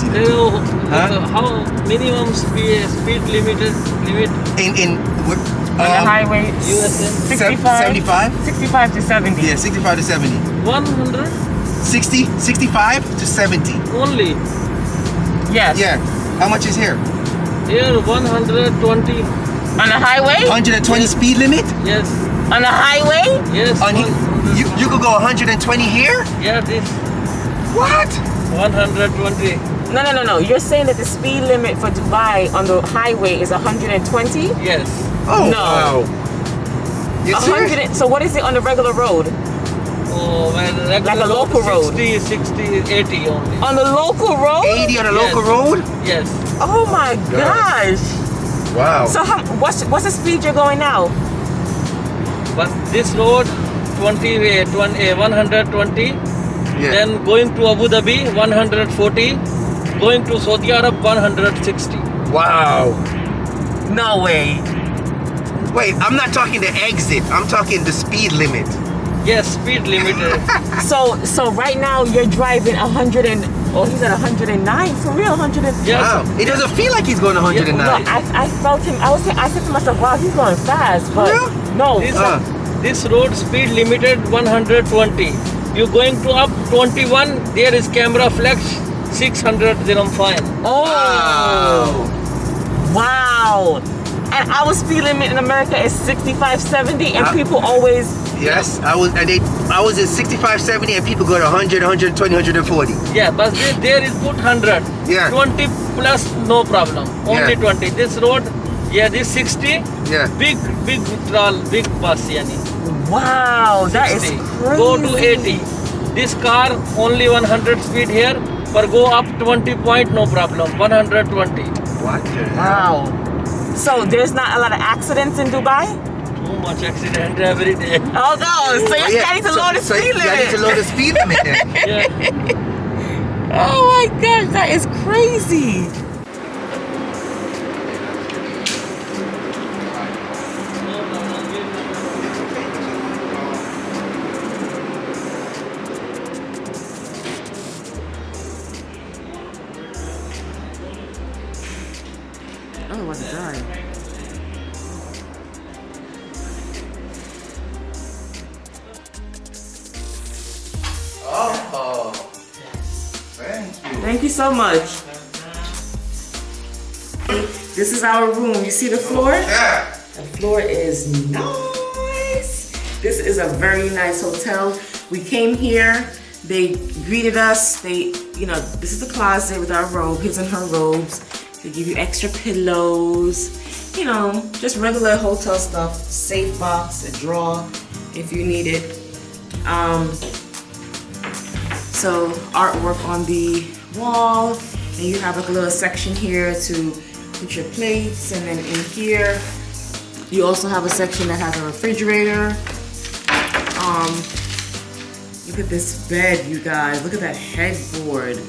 see the How minimum speed limit? in On the highway, USA 75? 65 to 70. Yeah, 65 to 70. 100 65 to 70. only. Yes. Yeah. How much is here? Here 120. On the highway? 120 speed limit? Yes. On the highway? Yes. You could go 120 here? Yeah, this What? 120. No. You're saying that the speed limit for Dubai on the highway is 120? Yes. Oh, No. wow. You serious? 100. So what is it on the regular road? Oh, well, Like a local road. 60, 80 only. On the local road? 80 on a Yes. local road? Yes. Oh my gosh. Wow. So what's the speed you're going now? But this road 120. Yeah. Then going to Abu Dhabi 140. Going to Saudi Arab 160. Wow. No way. Wait, I'm not talking the exit. I'm talking the speed limit. Yes, speed limited. So right now you're driving 100 and he's at 109 for real 100. Yes. Wow. It doesn't feel like he's going 109. No, I felt him. I said to myself, wow, he's going fast, but Yeah. no. This road speed limited 120. You going to up 21, there is camera flash 600 dirham fine. Oh. Wow. And our speed limit in America is 65, 70, and people always. Yes, I was at 65, 70, and people go to 100, 120, 140. Yeah, but there is put 100. Yeah. 20 plus no problem. Only Yeah. 20. This road, yeah, this 60. Yeah. Big bus, yani. Wow, that is 60. crazy. Go to 80. This car only 100 speed here, but go up 20 point, no problem. 120. What the hell? Wow. So there's not a lot of accidents in Dubai? Too much accident every day. Oh no, so you need to lower the speed You need to limit. lower the speed limit then. Yeah. Oh my gosh, that is crazy. Oh, it wasn't done. Oh. Thank you. Thank you so much. This is our room. You see the floor? Yeah. The floor is nice. This is a very nice hotel. We came here. They greeted us. This is the closet with our robe, his and her robes. They give you extra pillows. Just regular hotel stuff. Safe box, a drawer if you need it. So artwork on the wall, and you have like a little section here to put your plates, and then in here you also have a section that has a refrigerator. Look at this bed, you guys. Look at that headboard.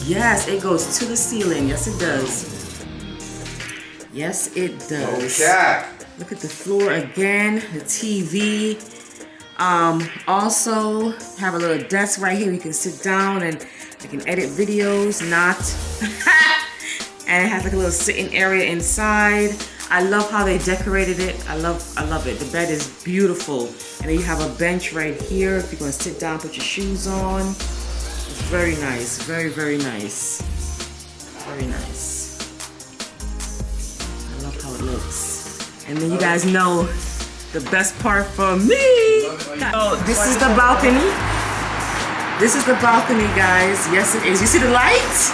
Yes, it goes to the ceiling. Yes, it does. Yes, it does. Okay. Look at the floor again, the TV. Also have a little desk right here. You can sit down and you can edit videos, and it has like a little sitting area inside. I love how they decorated it. I love it. The bed is beautiful. And then you have a bench right here if you're gonna sit down, put your shoes on. It's very nice, very, very nice. Very nice. I love how it looks. And then you guys know the best part for me. So this is the balcony. This is the balcony, guys. Yes, it is. You see the lights?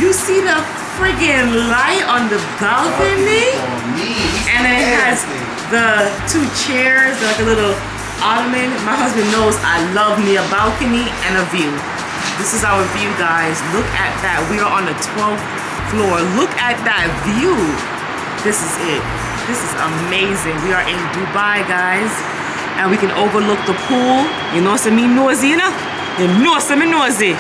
You see the friggin' light on the balcony? And then it has the two chairs, like a little ottoman. My husband knows I love me a balcony and a view. This is our view, guys. Look at that. We are on the 12th floor. Look at that view. This is it. This is amazing. We are in Dubai, guys, and we can overlook the pool. You know some me nosy, you know? You know some me nosy.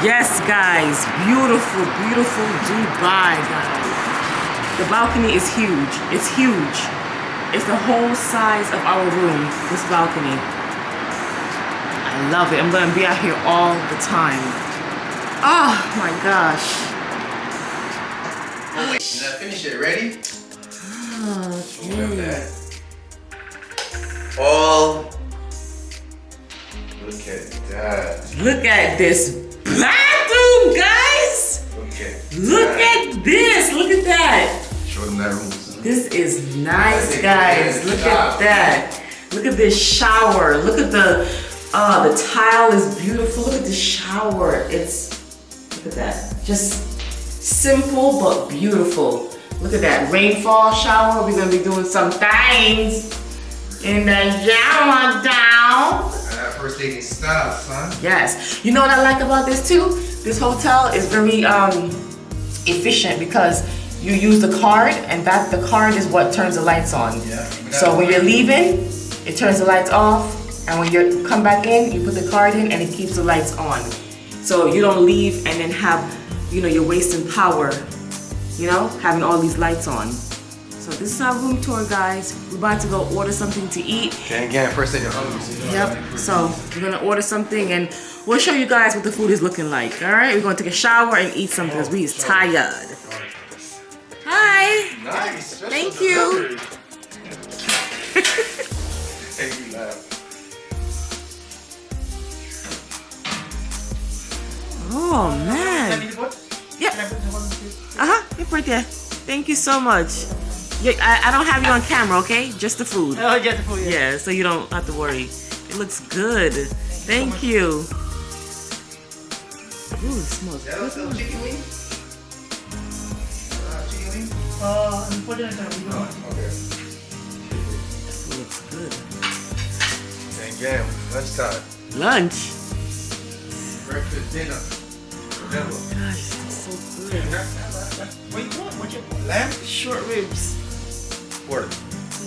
Yes, guys. Beautiful, beautiful Dubai, guys. The balcony is huge. It's huge. It's the whole size of our room, this balcony. I love it. I'm gonna be out here all the time. Oh my gosh. Did I finish it? Ready? Okay. All. Look at that. Look at this bathroom, guys. Look at this. Look at that. Show them that room. This is nice, guys. Look at that. Look at this shower. Look at the tile is beautiful. Look at the shower. Look at that. Just simple but beautiful. Look at that rainfall shower. We're gonna be doing some things in the shower down. That first lady style, son. Yes. You know what I like about this too? This hotel is very efficient because you use the card, and the card is what turns the lights on. Yeah. So when you're leaving, it turns the lights off, and when you come back in, you put the card in, and it keeps the lights on. So you don't leave and then have, you're wasting power, having all these lights on. So this is our room tour, guys. We're about to go order something to eat. Okay, again, first thing you're hungry. Yep. So we're gonna order something, and we'll show you guys what the food is looking like. All right. We're gonna take a shower and eat something because we is tired. Hi. Nice. Thank you. Oh man. Yep. Yep, right there. Thank you so much. Yeah, I don't have you on camera, okay? Just the food. Oh, just the food. Yeah, so you don't have to worry. It looks good. Thank you. Ooh, it smells good. Chicken wings? Chicken wings? Unfortunately, no. Okay. It looks good. And again, lunchtime. Lunch. Breakfast, dinner. Whatever. Gosh, this is so good. What you want? What you want? Lamb? Short ribs. Pork.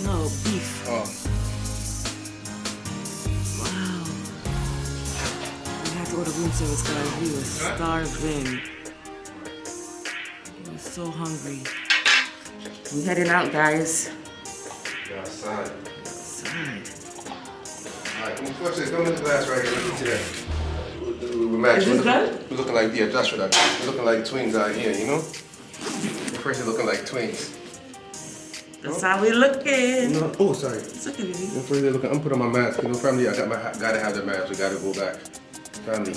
No, beef. Oh. Wow. We had to order room service, guys. We were starving. We were so hungry. We heading out, guys. Yeah, outside. Outside. Alright, come in the glass right here. Look at that. We're matching. Is this good? We're looking like, yeah, just for that. We're looking like twins out here, The first is looking like twins. That's how we looking. No, oh, sorry. It's okay, baby. The first they're looking, I'm putting on my mask. Family, gotta have the mask. We gotta go back. Family,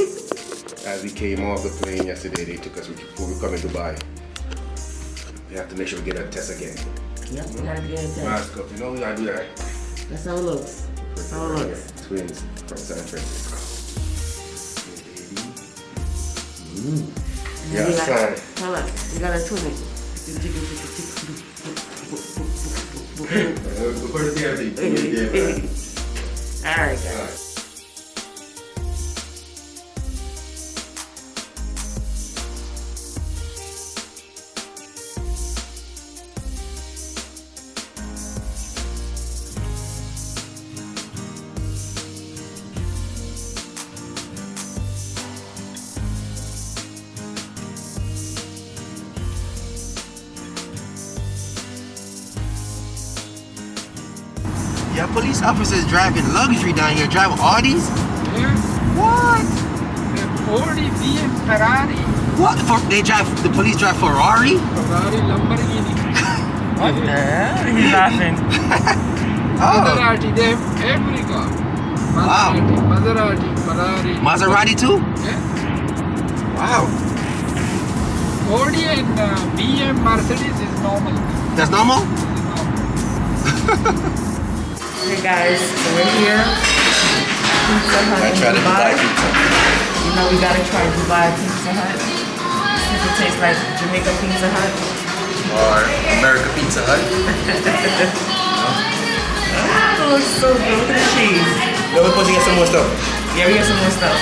as we came off the plane yesterday, they took us before we come in Dubai. We have to make sure we get a test again. Yep, we gotta get it done. Mask up, we gotta do that. That's how it looks. That's how it looks. Twins from San Francisco. Yeah, son. Hold up, we gotta twin it. We'll put it there, Alright, guys. Yeah, police officers driving luxury down here, driving Audis. Yeah. What? Audi, BM, Ferrari. What? The police drive Ferrari? Ferrari, Lamborghini. What the hell? He's laughing. Maserati, they have every car. Maserati, Ferrari. Maserati too? Yeah. Wow. Audi and BM, Mercedes is normal. That's normal? Hey guys, so we're here. Pizza Hut in Dubai. We gotta try Dubai Pizza Hut. See if it tastes like Jamaica Pizza Hut. Or America Pizza Hut. Oh, it's so good. Look at the cheese. No, we're supposed to get some more stuff. Yeah, we got some more stuff.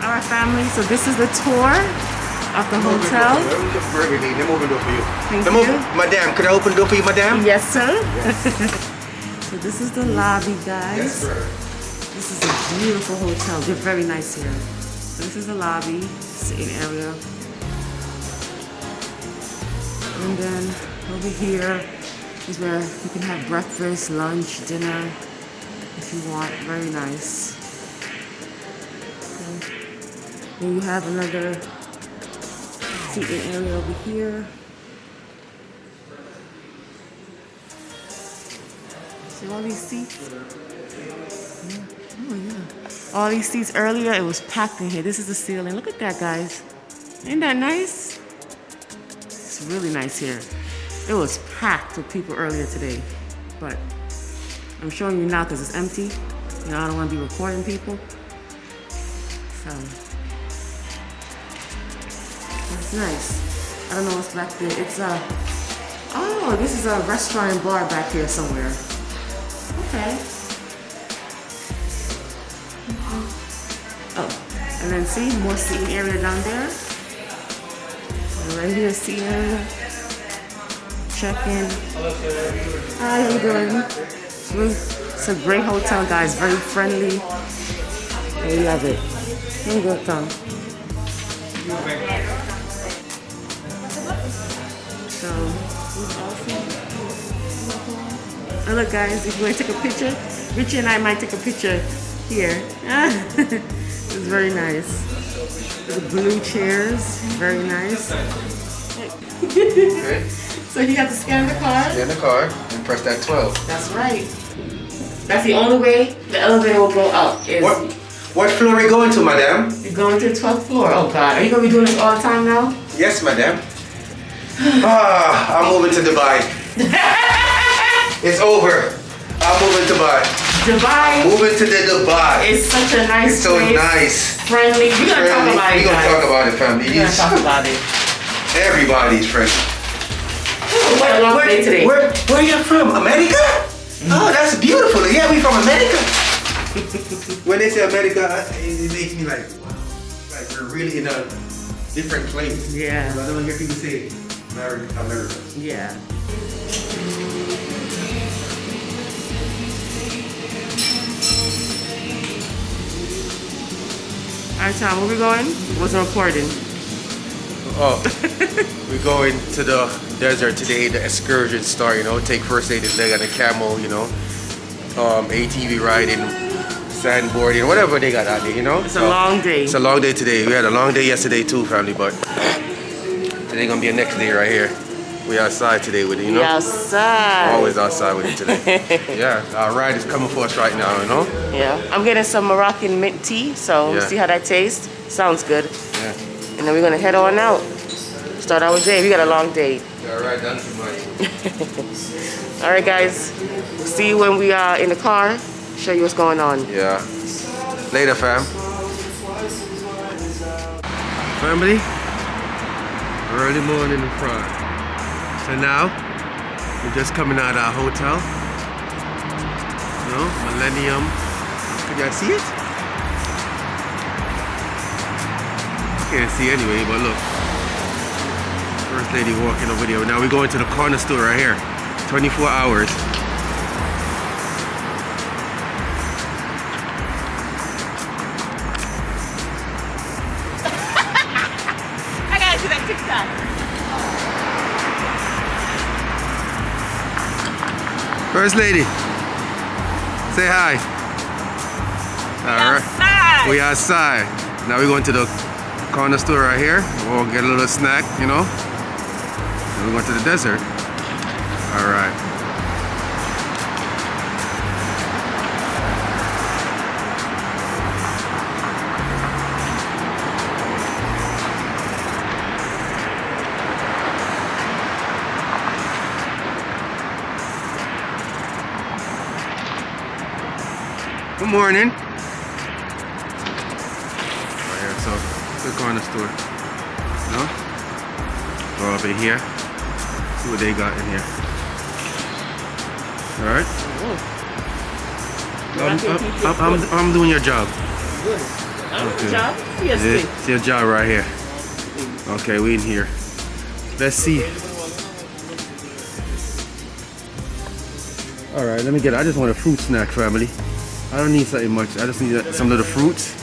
Alright family, so this is the tour of the hotel. Burger Day. Them open the door for you. Thank Them you. open, madam, could I open the door for you, madam? Yes, sir. So this is the lobby, guys. Yes, sir. This is a beautiful hotel. They're very nice here. So this is the lobby, sitting area. And then over here is where you can have breakfast, lunch, dinner, if you want. Very nice. Then you have another seating area over here. See all these seats? Yeah. Oh yeah. All these seats earlier, it was packed in here. This is the ceiling. Look at that, guys. Ain't that nice? It's really nice here. It was packed with people earlier today, but I'm showing you now because it's empty. You know, I don't want to be recording people. So, it's nice. I don't know what's back there. It's oh, this is a restaurant and bar back here somewhere. Okay. Oh, and then see, more seating area down there. And right here, seating area. Check-in. Hi, how you doing? It's a great hotel, guys. Very friendly. There you have it. You go, Tom. So, oh, look, guys, if you want to take a picture, Richie and I might take a picture here. It's very nice. The blue chairs, very nice. Okay. So you have to scan the card? Scan the card and press that 12. That's right. That's the only way the elevator will go up. Is What floor are we going to, madam? you're going to the 12th floor. Oh God, are you gonna be doing this all the time now? Yes, madam. I'm moving to Dubai. It's over. I'm moving to Dubai. Dubai. Moving to the Dubai. It's such a nice It's so place. nice. Friendly. We're gonna talk about it, We're gonna guys. talk about it, family. We're gonna talk about it. Everybody's friendly. What a long day today. Where you from? America? Oh, that's beautiful. Yeah, we from America. When they say America, it makes me like we're really in a different place. Yeah. I don't hear people say America. Yeah. All right, Tom, where we going? Wasn't recording. Oh, we're going to the desert today, the excursion start, you know, take first aid leg on a camel, you know, ATV riding, sandboarding, whatever they got out there, you know. It's a long day. It's a long day today. We had a long day yesterday too, family, but today gonna be a next day right here. We outside today with it, you know. We outside. Always outside with it today. Yeah, our ride is coming for us right now, you know. Yeah, I'm getting some Moroccan mint tea, so we'll Yeah. see how that tastes. Sounds good. Yeah. And then we're gonna head on out. Start our day. We got a long day. All right, done tonight. All right, guys. See you when we are in the car. Show you what's going on. Yeah. Later, fam. Family, early morning in front. So now, we're just coming out of our hotel. You know, Millennium. Can y'all see it? Can't see anyway, but look. First lady walking over there. Now we're going to the corner store right here. 24 hours. I gotta do that TikTok. First lady, say hi. All right. Outside. We outside. Now we're going to the corner store right here. We'll get a little snack, you know. Then we're going to the desert. All right. Good morning. Right here, so the corner store. No? Go up in here. See what they got in here. Alright? I'm doing your job. Good. I'm Okay. job. Yes, It's your job right here. Okay, we in here. Let's see. Alright, let me get it. I just want a fruit snack, family. I don't need something much. I just need some little fruits.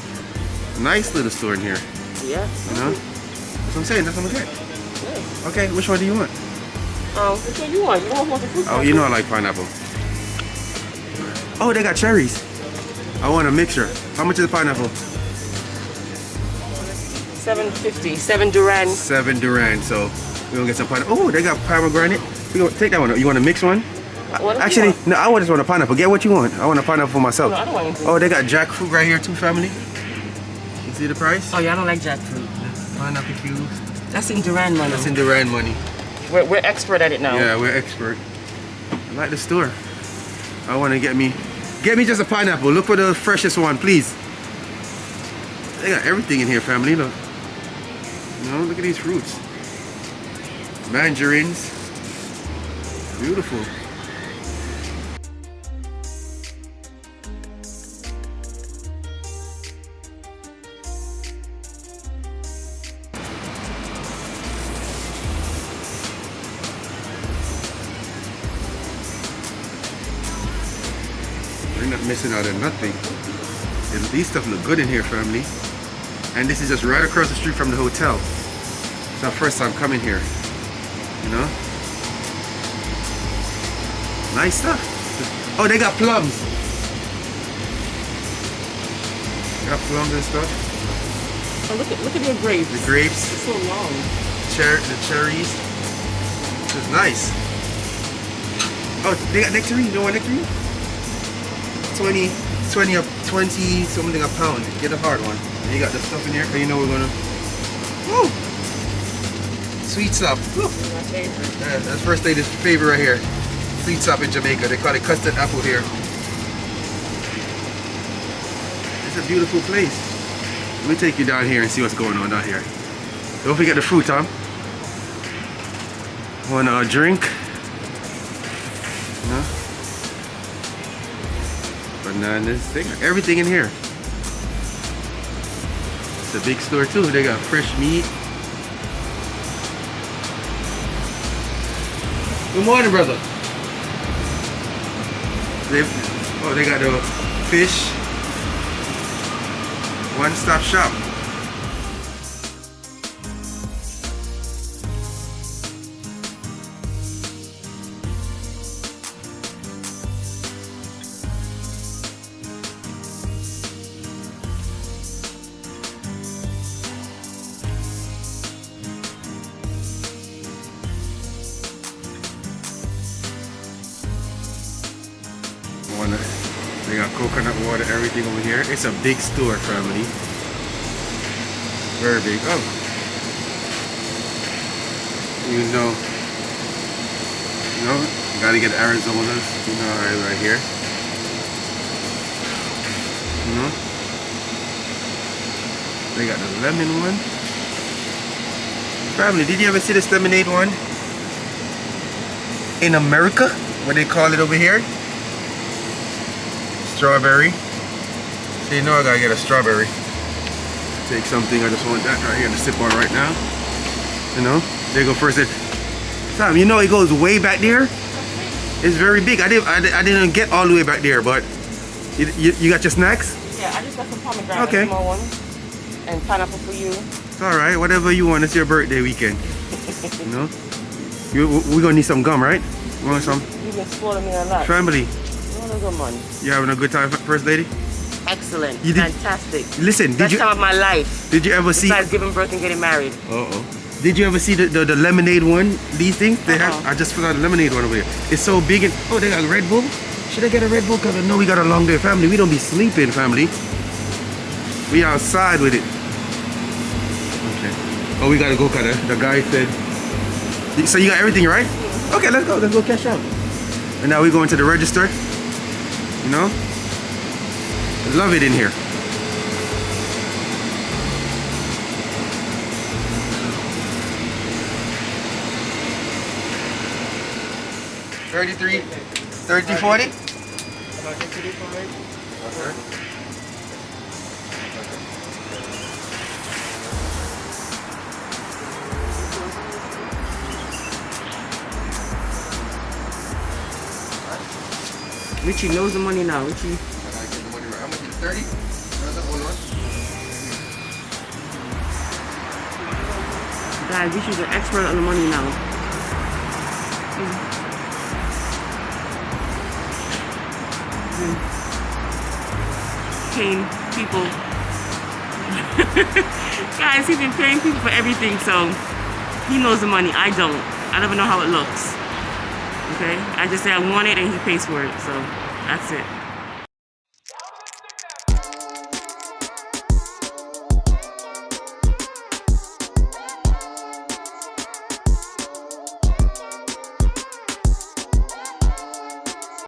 Nice little store in here. Yeah. You know? That's what I'm saying. That's what I'm gonna get. Yeah. Okay, which one do you want? Which one you want? You don't want the fruit? Oh, you know I like pineapple. Oh, they got cherries. I want a mixture. How much is the pineapple? 7.50. 7 Duran. 7 Duran. So we're gonna get some pineapple. Oh, they got pomegranate. We gonna take that one. You want to mix one? Actually, no. I just want a pineapple. Get what you want. I want a pineapple for myself. No, I don't want anything. Oh, they got jackfruit right here too, family. You see the price? Oh yeah, I don't like jackfruit. Pineapple cubes. That's in Duran money. That's in Duran money. We're expert at it now. Yeah, we're expert. I like the store. I want to get me just a pineapple. Look for the freshest one, please. They got everything in here, family. Look. You know, look at these fruits. Mandarins. Beautiful. We're not missing out on nothing. These stuff look good in here, family. And this is just right across the street from the hotel. It's our first time coming here. You know? Nice stuff. Oh, they got plums. Got plums and stuff. Oh, look at your grapes. The grapes. It's so long. The cherries. It's nice. Oh, they got nectarine. You don't want nectarine? 20 something a pound. Get a hard one. And you got the stuff in here. You know we're gonna. Woo! Sweet stuff. Woo. My favorite. Yeah, that's first lady's favorite right here. Sweet stuff in Jamaica. They call it custard apple here. It's a beautiful place. Let me take you down here and see what's going on down here. Don't forget the fruit, huh? Want a drink? No? Bananas. They got everything in here. It's a big store too. They got fresh meat. Good morning, brother. They got the fish. One-stop shop. They got coconut water, everything over here. It's a big store, family. Very big. Oh. You know, you gotta get Arizona's, right here. You know? They got the lemon one. Family, did you ever see this lemonade one? In America? What they call it over here? Strawberry. So you know I gotta get a strawberry. Take something, I just want that right here to sip on right now. You know, there you go first. Sam, you know it goes way back there. It's very big. I didn't get all the way back there, but you got your snacks? Yeah, I just got some pomegranate, okay. Small one, and pineapple for you. It's all right, whatever you want. It's your birthday weekend. You know, we're gonna need some gum, right? You want some? You've been spoiling me a lot. Family. You having a good time, first lady? Excellent. You did, fantastic. Listen, best time of my life. Did you ever see? Besides giving birth and getting married. Did you ever see the lemonade one? These things they have. I just forgot the lemonade one over here. It's so big and they got Red Bull. Should I get a Red Bull? Cause I know we got a long day, family. We don't be sleeping, family. We outside with it. Okay. Oh, we gotta go, kinda. The guy said. So you got everything right? Okay, let's go. Let's go cash out. And now we're going to the register. You know? I love it in here. $33, $40? Richie knows the money now. Richie. How much is it? 30? Guys, Richie's an expert on the money now. Paying people Guys, he's been paying people for everything, so he knows the money. I don't even know how it looks. Okay? I just say I want it and he pays for it, so that's it.